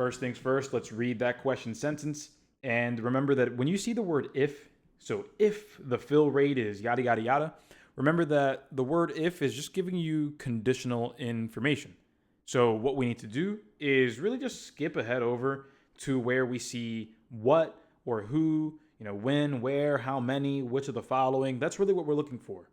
First things first, let's read that question sentence. And remember that when you see the word if, so if the fill rate is yada, yada, yada, remember that the word if is just giving you conditional information. So what we need to do is really just skip ahead over to where we see what or who, when, where, how many, which of the following. That's really what we're looking for.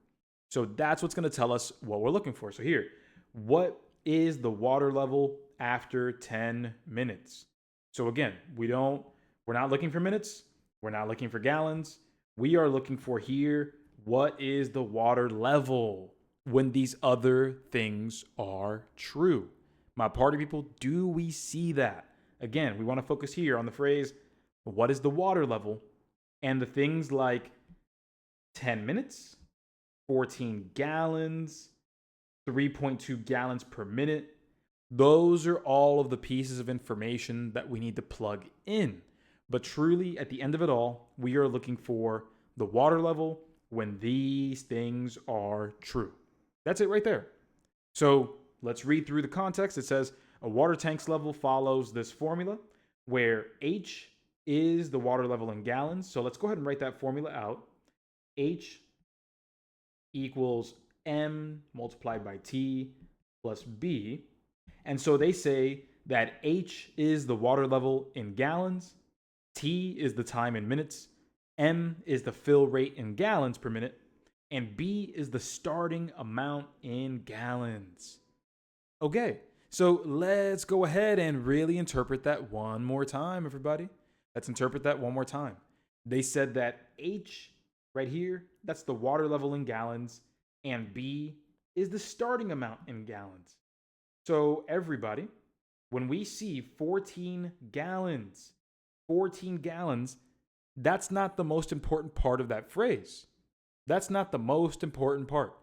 So that's what's going to tell us what we're looking for. So here, what is the water level after 10 minutes? So again, we're not looking for minutes. We're not looking for gallons. We are looking for here, what is the water level when these other things are true? My party people, do we see that? Again, we want to focus here on the phrase, what is the water level? And the things like 10 minutes, 14 gallons, 3.2 gallons per minute. Those are all of the pieces of information that we need to plug in. But truly, at the end of it all, we are looking for the water level when these things are true. That's it right there. So let's read through the context. It says a water tank's level follows this formula where H is the water level in gallons. So let's go ahead and write that formula out. H equals M multiplied by T plus B. And so they say that H is the water level in gallons, T is the time in minutes, M is the fill rate in gallons per minute, and B is the starting amount in gallons. Okay, so let's go ahead and really interpret that one more time, everybody. Let's interpret that one more time. They said that H right here, that's the water level in gallons, and B is the starting amount in gallons. So everybody, when we see 14 gallons, that's not the most important part of that phrase. That's not the most important part.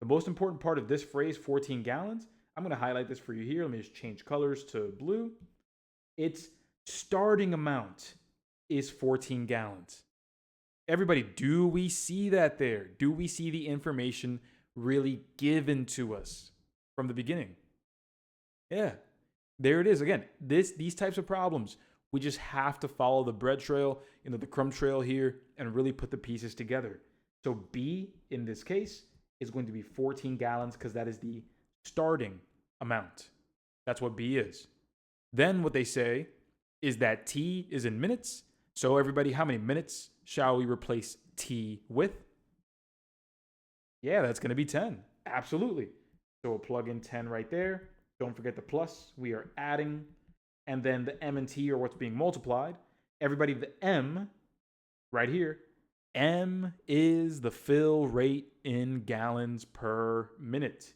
The most important part of this phrase, 14 gallons, I'm going to highlight this for you here. Let me just change colors to blue. Its starting amount is 14 gallons. Everybody, do we see that there? Do we see the information really given to us from the beginning? Yeah, there it is. Again, these types of problems, we just have to follow the bread trail, the crumb trail here, and really put the pieces together. So B, in this case, is going to be 14 gallons because that is the starting amount. That's what B is. Then what they say is that T is in minutes. So everybody, how many minutes shall we replace T with? Yeah, that's going to be 10. Absolutely. So we'll plug in 10 right there. Don't forget the plus. We are adding. And then the M and T are what's being multiplied. Everybody, the M right here, M is the fill rate in gallons per minute.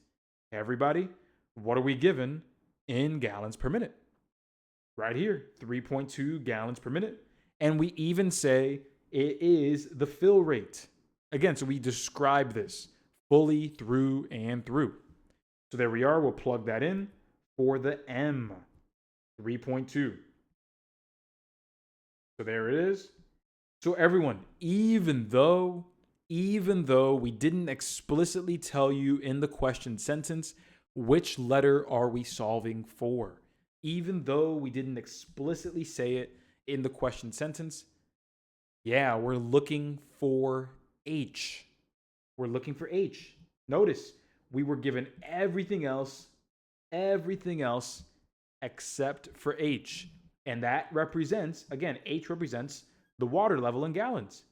Everybody, what are we given in gallons per minute? Right here, 3.2 gallons per minute. And we even say it is the fill rate. Again, so we describe this fully through and through. So there we are. We'll plug that in for the M, 3.2. So there it is. So everyone, even though we didn't explicitly tell you in the question sentence, which letter are we solving for? Even though we didn't explicitly say it in the question sentence, yeah, we're looking for H. We're looking for H. Notice we were given everything else except for H. And that represents, again, H represents the water level in gallons.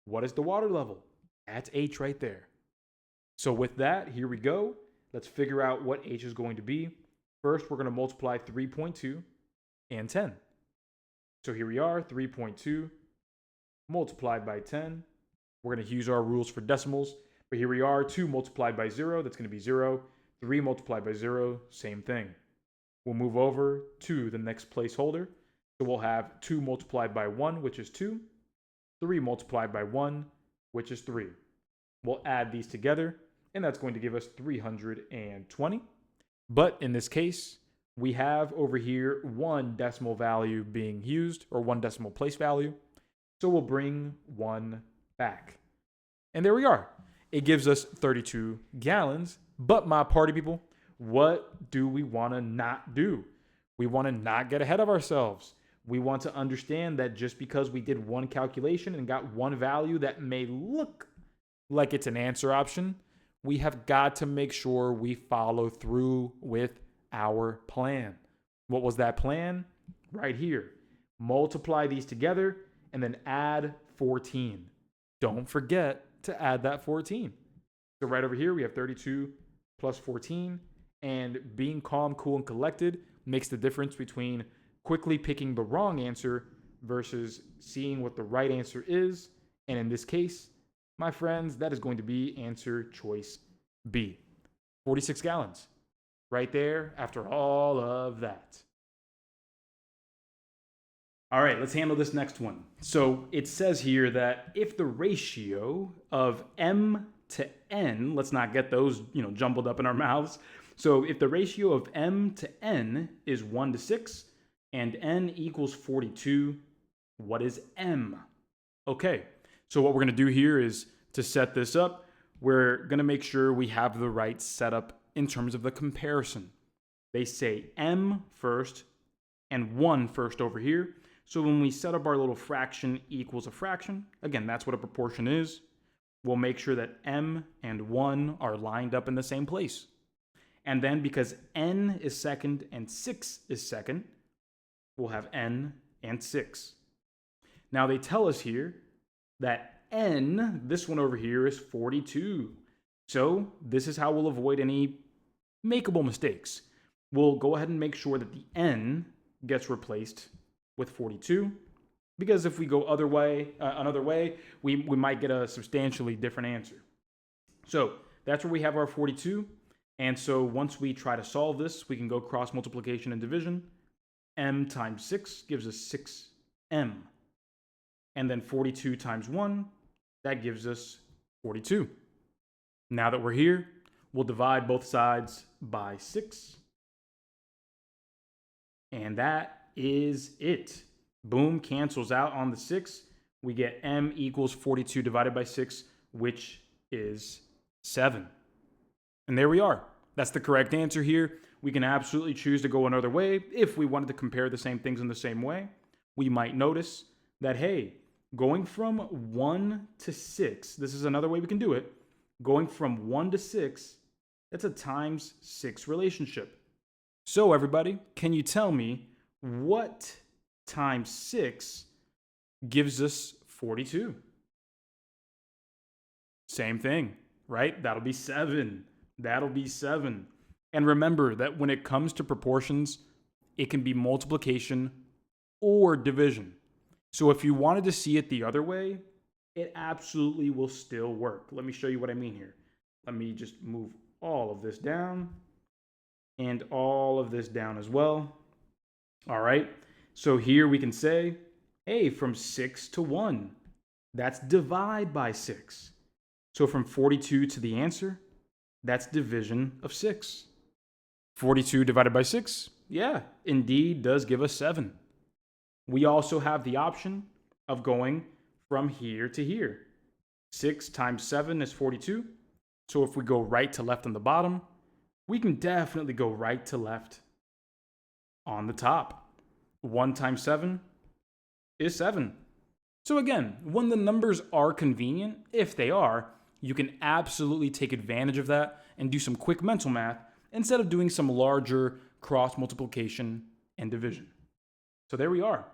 What is the water level? That's H right there. So with that, here we go. Let's figure out what H is going to be. First, we're going to multiply 3.2 and 10. So here we are, 3.2 multiplied by 10. We're going to use our rules for decimals. But here we are, 2 multiplied by 0, that's going to be 0. 3 multiplied by 0, same thing. We'll move over to the next placeholder. So we'll have 2 multiplied by 1, which is 2. 3 multiplied by 1, which is 3. We'll add these together, and that's going to give us 320. But in this case, we have over here 1 decimal value being used, or 1 decimal place value. So we'll bring 1 back. And there we are. It gives us 32 gallons. But my party people, what do we want to not do? We want to not get ahead of ourselves. We want to understand that just because we did one calculation and got one value that may look like it's an answer option, we have got to make sure we follow through with our plan. What was that plan? Right here. Multiply these together and then add 14. Don't forget to add that 14. So right over here, we have 32 plus 14. And being calm, cool, and collected makes the difference between quickly picking the wrong answer versus seeing what the right answer is. And in this case, my friends, that is going to be answer choice B. 46 gallons. Right there after all of that. All right, let's handle this next one. So it says here that if the ratio of m to n, let's not get those, jumbled up in our mouths. So if the ratio of m to n is 1 to 6 and n equals 42, what is m? Okay, so what we're going to do here is to set this up, we're going to make sure we have the right setup in terms of the comparison. They say m first and 1 first over here. So when we set up our little fraction equals a fraction, again, that's what a proportion is. We'll make sure that m and 1 are lined up in the same place. And then because n is second and 6 is second, we'll have n and 6. Now they tell us here that n, this one over here, is 42. So this is how we'll avoid any makeable mistakes. We'll go ahead and make sure that the n gets replaced with 42, because if we go another way, we might get a substantially different answer. So that's where we have our 42. And so once we try to solve this, we can go cross multiplication and division. M times 6 gives us 6m. And then 42 times 1, that gives us 42. Now that we're here, we'll divide both sides by 6. And that is it. Boom, cancels out on the 6. We get m equals 42 divided by 6, which is 7. And there we are. That's the correct answer here. We can absolutely choose to go another way. If we wanted to compare the same things in the same way, we might notice that, hey, going from 1 to 6, this is another way we can do it. Going from 1 to 6, that's a times 6 relationship. So everybody, can you tell me what times 6 gives us 42? Same thing, right? That'll be 7. That'll be 7. And remember that when it comes to proportions, it can be multiplication or division. So if you wanted to see it the other way, it absolutely will still work. Let me show you what I mean here. Let me just move all of this down and all of this down as well. All right, so here we can say, hey, from 6 to 1, that's divide by 6. So from 42 to the answer, that's division of 6. 42 divided by 6, yeah, indeed does give us 7. We also have the option of going from here to here. 6 times 7 is 42. So if we go right to left on the bottom, we can definitely go right to left on the top. 1 times 7 is 7. So again, when the numbers are convenient, if they are, you can absolutely take advantage of that and do some quick mental math instead of doing some larger cross multiplication and division. So there we are.